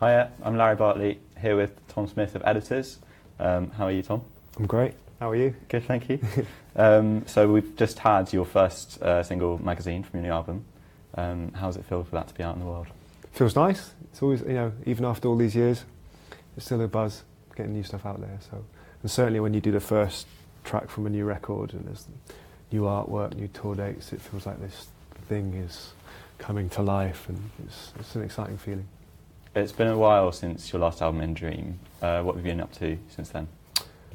Hiya, I'm Larry Bartley, here with Tom Smith of Editors. How are you, Tom? I'm great. How are you? Good, thank you. So we've just had your first single magazine from your new album. How does it feel for that to be out in the world? Feels nice. It's always, even after all these years, it's still a buzz getting new stuff out there. So, and certainly when you do the first track from a new record and there's new artwork, new tour dates, it feels like this thing is coming to life, and it's an exciting feeling. It's been a while since your last album, In Dream. What have you been up to since then?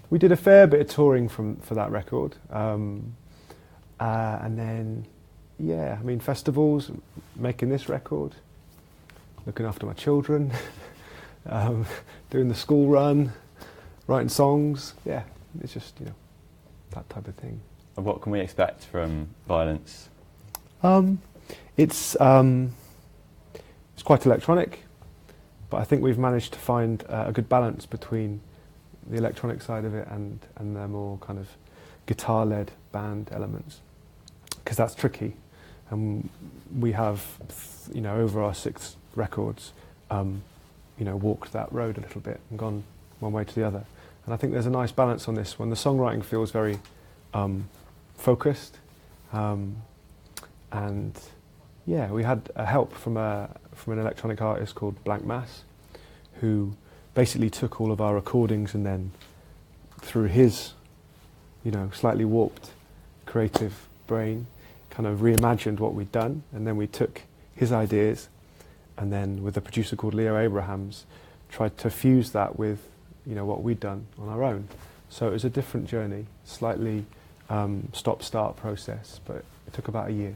We did a fair bit of touring for that record, and then, festivals, making this record, looking after my children, doing the school run, writing songs. Yeah, it's just that type of thing. And what can we expect from Violence? It's quite electronic, but I think we've managed to find a good balance between the electronic side of it and the more kind of guitar-led band elements, because that's tricky. And we have, over our 6 records, walked that road a little bit and gone one way to the other. And I think there's a nice balance on this one. The songwriting feels very focused, and yeah, we had a help from an electronic artist called Blank Mass, who basically took all of our recordings and then, through his, slightly warped creative brain, kind of reimagined what we'd done, and then we took his ideas, and then with a producer called Leo Abrahams, tried to fuse that with, what we'd done on our own. So it was a different journey, slightly stop-start process, but it took about a year.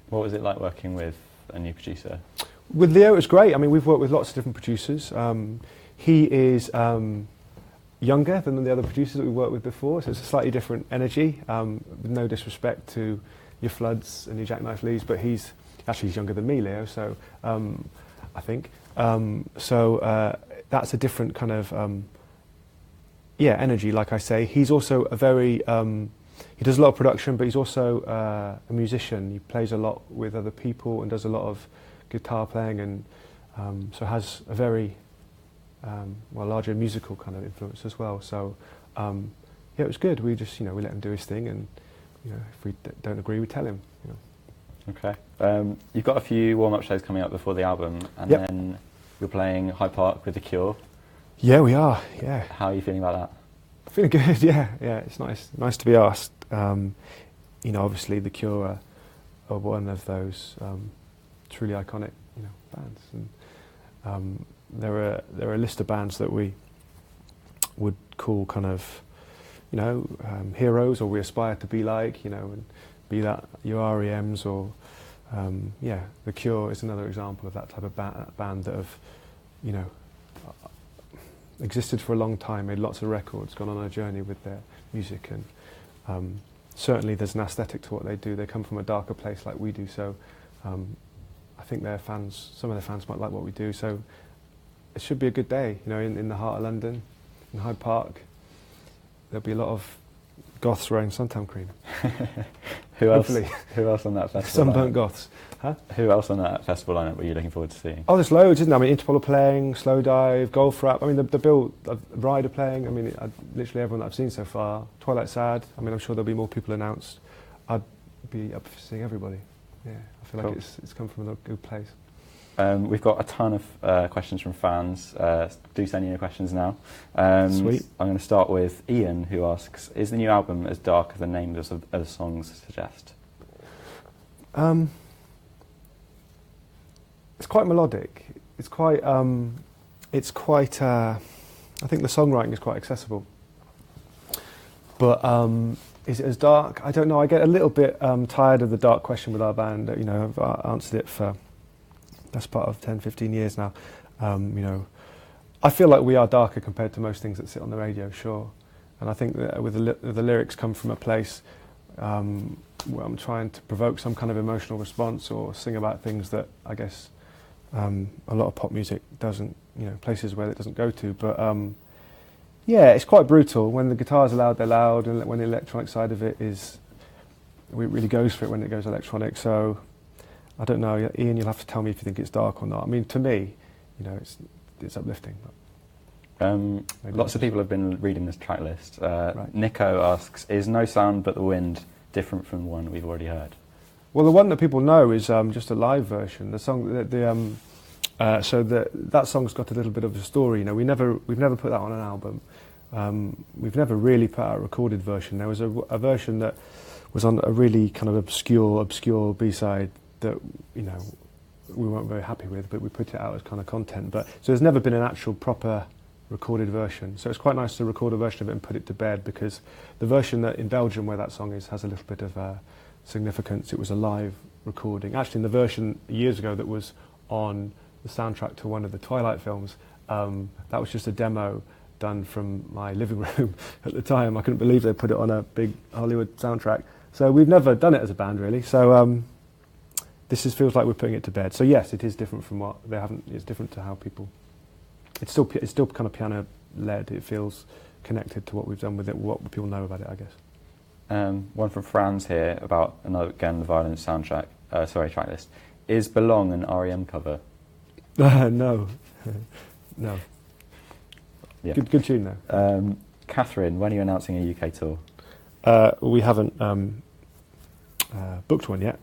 What was it like working with a new producer? With Leo, it was great. I mean, we've worked with lots of different producers. He is younger than the other producers that we worked with before, so it's a slightly different energy, with no disrespect to your Floods and your Jackknife Lees, but he's younger than me, Leo, so I think. That's a different kind of, energy, like I say. He's also a very, he does a lot of production, but he's also a musician. He plays a lot with other people and does a lot of guitar playing, and so has a very larger musical kind of influence as well. So it was good. We just we let him do his thing, and if we don't agree, we tell him. Okay. You've got a few warm-up shows coming up before the album, and then you're playing Hyde Park with The Cure. Yeah, we are. Yeah. How are you feeling about that? Feeling good. Yeah. It's nice to be asked. Obviously The Cure are one of those truly iconic bands, and there are a list of bands that we would call kind of heroes, or we aspire to be like, and be that your REMs, or The Cure is another example of that type of band that have existed for a long time, made lots of records, gone on a journey with their music, and certainly there's an aesthetic to what they do. They come from a darker place like we do, so I think some of their fans might like what we do, so it should be a good day, in the heart of London, in Hyde Park. There'll be a lot of goths wearing suntan cream. Who else on that festival? Sunburnt goths. Huh? Who else on that festival lineup were you looking forward to seeing? Oh, there's loads, isn't there? I mean, Interpol are playing, Slowdive, Golf Rap. I mean, the bill, Ride are playing. I mean, literally everyone that I've seen so far. Twilight Sad. I mean, I'm sure there'll be more people announced. I'd be up for seeing everybody. Yeah, I feel like it's come from a good place. We've got a ton of questions from fans. Do send in your questions now. Sweet. I'm going to start with Ian, who asks, is the new album as dark as the names of the songs suggest? It's quite melodic. It's quite, I think the songwriting is quite accessible. But is it as dark? I don't know. I get a little bit tired of the dark question with our band. I've answered it for that's part of 10, 15 years now. I feel like we are darker compared to most things that sit on the radio, sure. And I think that with the lyrics come from a place where I'm trying to provoke some kind of emotional response, or sing about things that I guess a lot of pop music doesn't, places where it doesn't go to. But it's quite brutal. When the guitars are loud, they're loud, and when the electronic side of it really goes for it when it goes electronic. So I don't know, Ian, you'll have to tell me if you think it's dark or not. I mean, to me, it's uplifting. Lots of people have been reading this track list. Right. Nico asks, is No Sound But the Wind different from the one we've already heard? Well, the one that people know is just a live version. The song, that song's got a little bit of a story. You know, we've never put that on an album. We've never really put out a recorded version. There was a version that was on a really kind of obscure B-side that, you know, we weren't very happy with, but we put it out as kind of content. But so there's never been an actual proper recorded version. So it's quite nice to record a version of it and put it to bed, because the version that in Belgium where that song is has a little bit of significance. It was a live recording. Actually, in the version years ago that was on the soundtrack to one of the Twilight films, that was just a demo done from my living room at the time. I couldn't believe they put it on a big Hollywood soundtrack. So we've never done it as a band, really. So feels like we're putting it to bed. So yes, it is different from what they haven't. It's different to how people. It's still kind of piano led. It feels connected to what we've done with it, what people know about it, I guess. One from Franz here about the Violence soundtrack. Track list. Is Belong an REM cover? No, no. Yeah. Good tune though. Catherine, when are you announcing a UK tour? We haven't booked one yet,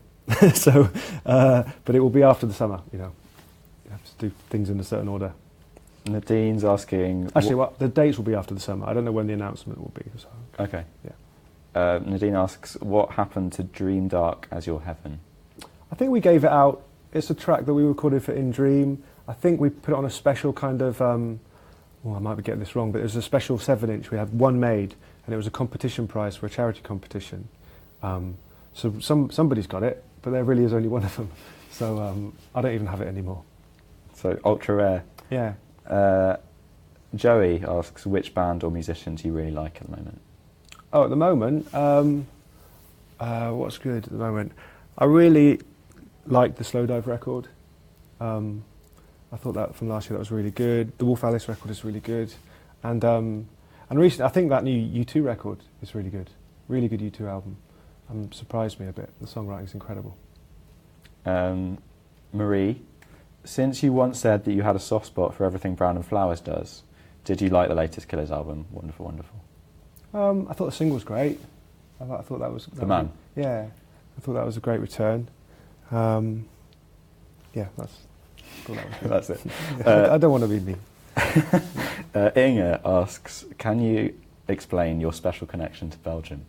so but it will be after the summer. You know, you have to do things in a certain order. Nadine's asking. Actually, the dates will be after the summer. I don't know when the announcement will be. So. Okay. Yeah. Nadine asks, what happened to Dream Dark as Your Heaven? I think we gave it out. It's a track that we recorded for In Dream. I think we put it on a special kind of. Well, I might be getting this wrong, but it was a special 7-inch. We had one made, and it was a competition prize for a charity competition. So somebody's got it, but there really is only one of them. So I don't even have it anymore. So ultra rare. Yeah. Joey asks, which band or musician do you really like at the moment? Oh, at the moment, what's good at the moment? I really like the Slow Dive record. I thought that from last year that was really good. The Wolf Alice record is really good, and recently I think that new U2 record is really good. Really good U2 album. Surprised me a bit. The songwriting's incredible. Marie, since you once said that you had a soft spot for everything Brown and Flowers does, did you like the latest Killers album? Wonderful, wonderful. I thought the single was great. I thought that was... The Man? Yeah. I thought that was a great return. Yeah, that's it. I don't want to be mean. Inge asks, can you explain your special connection to Belgium?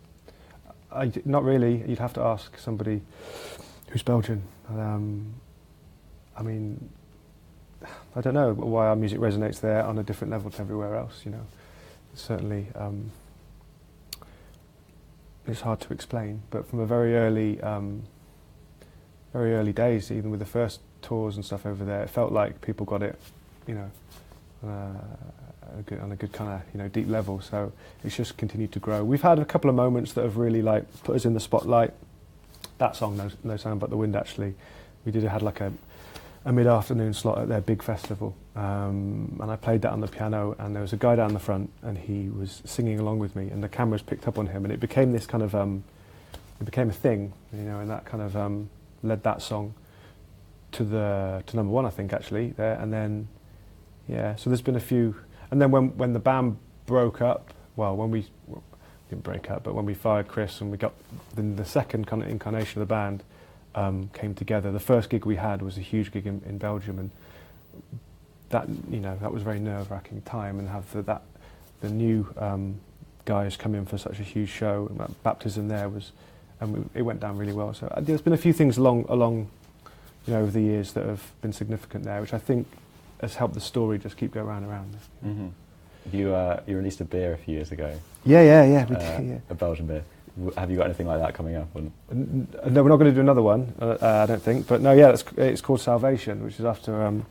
Not really. You'd have to ask somebody who's Belgian. I mean, I don't know why our music resonates there on a different level to everywhere else, you know. Certainly, it's hard to explain, but from a very early days, even with the first tours and stuff over there, it felt like people got it, you know, on a good kind of, you know, deep level. So it's just continued to grow. We've had a couple of moments that have really like put us in the spotlight. That song, No Sound But the Wind, actually, we had like a mid-afternoon slot at their big festival, and I played that on the piano, and there was a guy down the front, and he was singing along with me, and the cameras picked up on him, and it became this kind of, it became a thing, you know, and that kind of led that song to number one, I think, actually, there, and then, yeah, so there's been a few, and then when the band broke up, well, when we didn't break up, but when we fired Chris and we got the second kind of incarnation of the band, came together. The first gig we had was a huge gig in Belgium, and that, you know, that was a very nerve-wracking time, and have the new guys come in for such a huge show, and that baptism there was, and it went down really well. So there's been a few things along, you know, over the years that have been significant there, which I think has helped the story just keep going round and round. Mm-hmm. You released a beer a few years ago. Yeah. We did, yeah. A Belgian beer. Have you got anything like that coming up? No, we're not going to do another one, I don't think. But no, yeah, it's called Salvation, which is after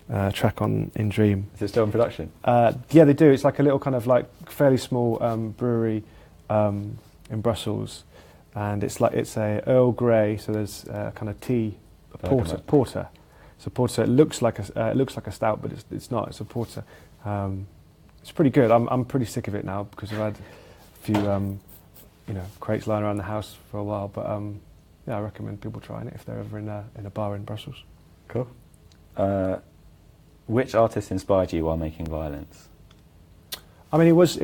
a track on In Dream. Is it still in production? Yeah, they do. It's like a little kind of like fairly small brewery in Brussels, and it's a Earl Grey. So there's kind of tea, porter. So porter. It looks like a stout, but it's not. It's a porter. It's pretty good. I'm pretty sick of it now because I've had a few. You know, crates lying around the house for a while, but yeah, I recommend people trying it if they're ever in a bar in Brussels. Cool. Which artist inspired you while making Violence? I mean, it was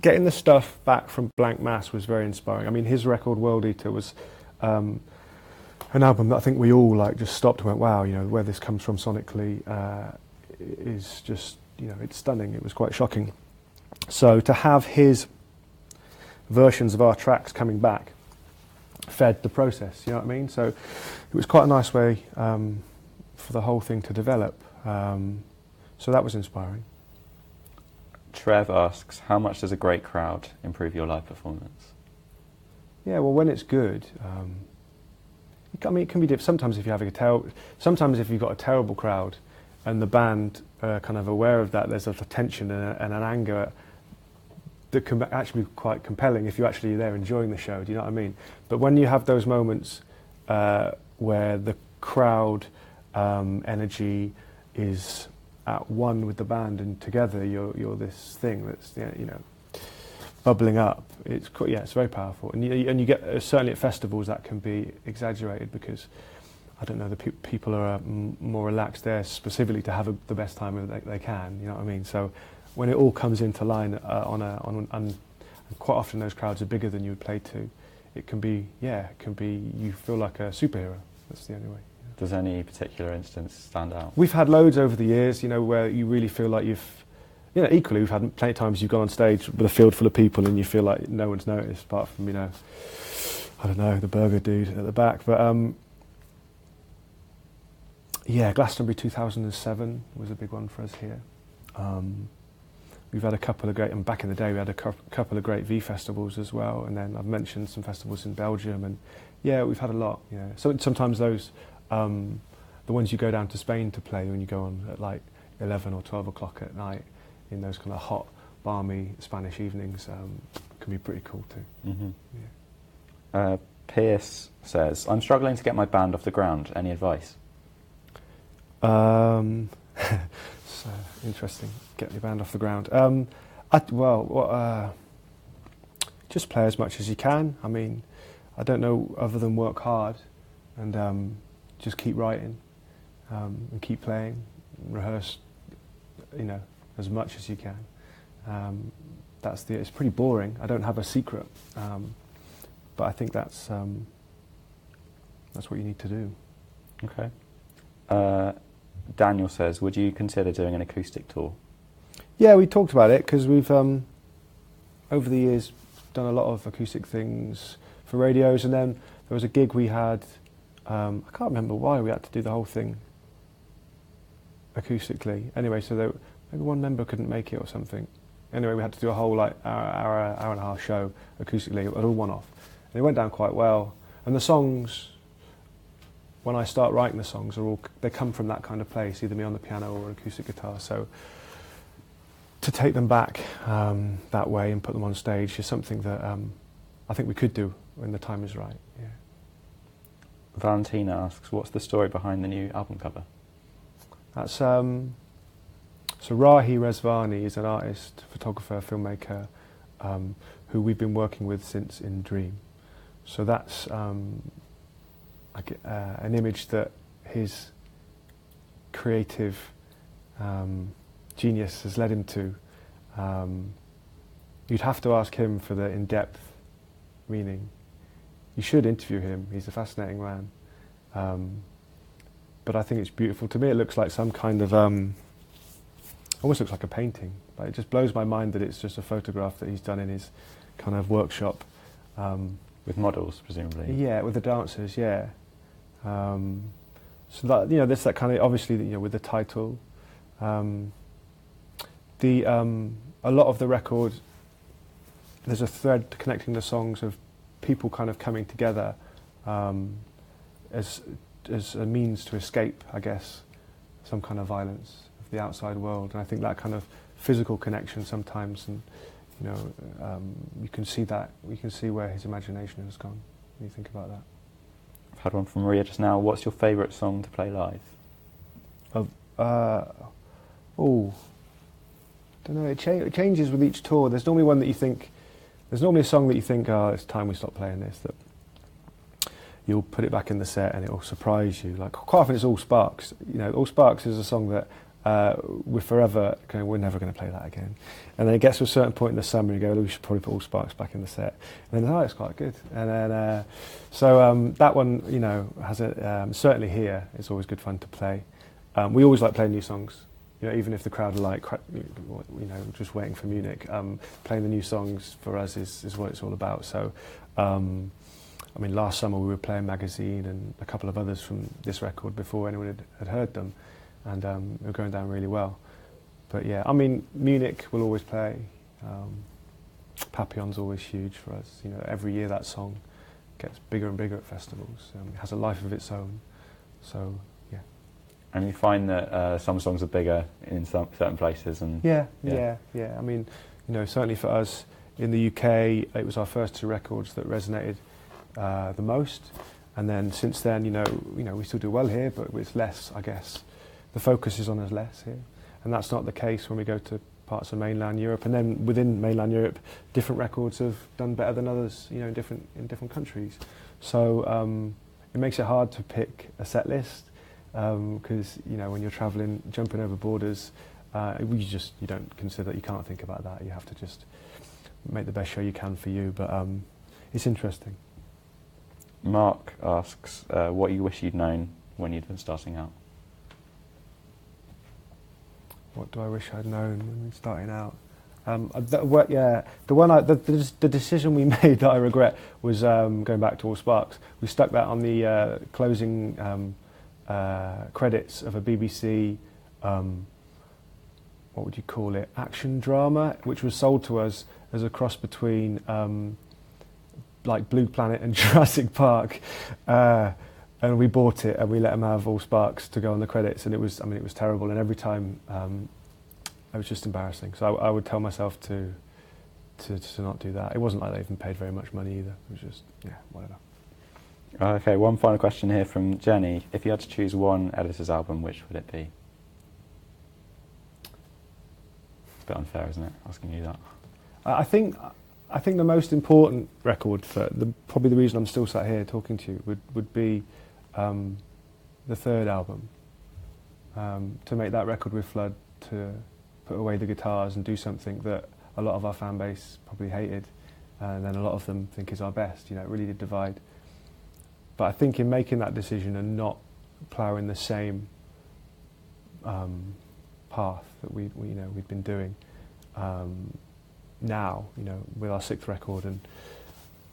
getting the stuff back from Blank Mass was very inspiring. I mean, his record World Eater was an album that I think we all like just stopped and went, wow, you know, where this comes from sonically is just, you know, it's stunning. It was quite shocking. So to have his versions of our tracks coming back fed the process, you know what I mean? So it was quite a nice way for the whole thing to develop. So that was inspiring. Trev asks, how much does a great crowd improve your live performance? Yeah, well, when it's good, I mean, it can be different. Sometimes if you're having sometimes if you've got a terrible crowd, and the band are kind of aware of that, there's a tension and an anger that can actually be quite compelling if you're actually there enjoying the show. Do you know what I mean? But when you have those moments where the crowd energy is at one with the band, and together you're this thing that's, you know, bubbling up. It's very powerful, and you get certainly at festivals that can be exaggerated because I don't know, the people are more relaxed there specifically to have the best time they can. You know what I mean? So when it all comes into line and quite often those crowds are bigger than you would play to, it can be you feel like a superhero. That's the only way. Does any particular instance stand out? We've had loads over the years, you know, where you really feel like equally we've had plenty of times you've gone on stage with a field full of people and you feel like no one's noticed apart from, you know, I don't know, the burger dude at the back. But Glastonbury 2007 was a big one for us here. We've had a couple of great, and back in the day we had a couple of great V festivals as well, and then I've mentioned some festivals in Belgium, and we've had a lot. Yeah, so sometimes those, the ones you go down to Spain to play when you go on at like 11 or 12 o'clock at night in those kind of hot, balmy Spanish evenings, can be pretty cool too. Mm-hmm. Yeah. Pierce says, I'm struggling to get my band off the ground. Any advice? So interesting. Get your band off the ground. Just play as much as you can. I mean, I don't know other than work hard and just keep writing and keep playing, rehearse, you know, as much as you can. It's pretty boring. I don't have a secret, but I think that's what you need to do. Okay. Daniel says, would you consider doing an acoustic tour? Yeah, we talked about it because we've over the years done a lot of acoustic things for radios, and then there was a gig we had. I can't remember why we had to do the whole thing acoustically. Anyway, so maybe one member couldn't make it or something. Anyway, we had to do a whole like hour and a half show acoustically, it was all one-off, and it went down quite well. And the songs, when I start writing the songs, they come from that kind of place, either me on the piano or an acoustic guitar. So to take them back that way and put them on stage is something that I think we could do when the time is right. Yeah. Valentina asks, what's the story behind the new album cover? That's so Rahi Rezvani is an artist, photographer, filmmaker who we've been working with since In Dream. So that's an image that his creative genius has led him to. You'd have to ask him for the in-depth meaning. You should interview him, he's a fascinating man. But I think it's beautiful. To me it looks like some kind of, almost looks like a painting. But it just blows my mind that it's just a photograph that he's done in his kind of workshop. With models, presumably? Yeah, with the dancers, yeah. So that, you know, there's that kind of, obviously, you know, with the title. A lot of the record, there's a thread connecting the songs of people kind of coming together as a means to escape, I guess, some kind of violence of the outside world. And I think that kind of physical connection sometimes, and you know, you can see where his imagination has gone when you think about that. I've had one from Maria just now. What's your favourite song to play live? Don't know. It changes with each tour. There's normally a song that you think, oh, it's time we stop playing this. That, you'll put it back in the set and it will surprise you. Like quite often it's All Sparks. You know, All Sparks is a song that we're forever going, we're never going to play that again. And then it gets to a certain point in the summer, you go, oh, we should probably put All Sparks back in the set. And then, oh, it's quite good. And then, so that one, you know, has a, certainly here, it's always good fun to play. We always like playing new songs. You know, even if the crowd are like, you know, just waiting for Munich, playing the new songs for us is what it's all about. So, I mean, last summer we were playing Magazine and a couple of others from this record before anyone had heard them, and they were going down really well. But yeah, I mean, Munich will always play. Papillon's always huge for us. You know, every year that song gets bigger and bigger at festivals. It has a life of its own. So. And you find that some songs are bigger in some certain places, and yeah. I mean, you know, certainly for us in the UK, it was our first two records that resonated the most. And then since then, you know, we still do well here, but it's less, I guess. The focus is on us less here, and that's not the case when we go to parts of mainland Europe. And then within mainland Europe, different records have done better than others, you know, in different countries. So it makes it hard to pick a set list. Because you know, when you're travelling, jumping over borders, you don't consider, you can't think about that. You have to just make the best show you can for you. But it's interesting. Mark asks, what you wish you'd known when you'd been starting out. What do I wish I'd known when we were starting out? The decision we made that I regret was going back to All Sparks. We stuck that on the closing. Credits of a BBC, what would you call it, action drama, which was sold to us as a cross between like Blue Planet and Jurassic Park, and we bought it and we let them have All Sparks to go on the credits, and it was terrible, and every time it was just embarrassing. So I would tell myself to not do that. It wasn't like they even paid very much money either. It was just, yeah, whatever. Okay, one final question here from Jenny. If you had to choose one editor's album, which would it be? It's a bit unfair, isn't it, asking you that? I think the most important record for probably the reason I'm still sat here talking to you would be the third album. To make that record with Flood, to put away the guitars and do something that a lot of our fan base probably hated, and then a lot of them think is our best. You know, it really did divide. But I think in making that decision and not ploughing the same path that we'd been doing now, you know, with our sixth record, and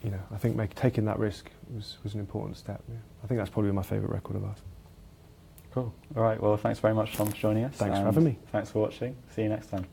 you know, I think taking that risk was an important step. Yeah. I think that's probably my favourite record of ours. Cool. All right. Well, thanks very much, Tom, for joining us. Thanks for having me. Thanks for watching. See you next time.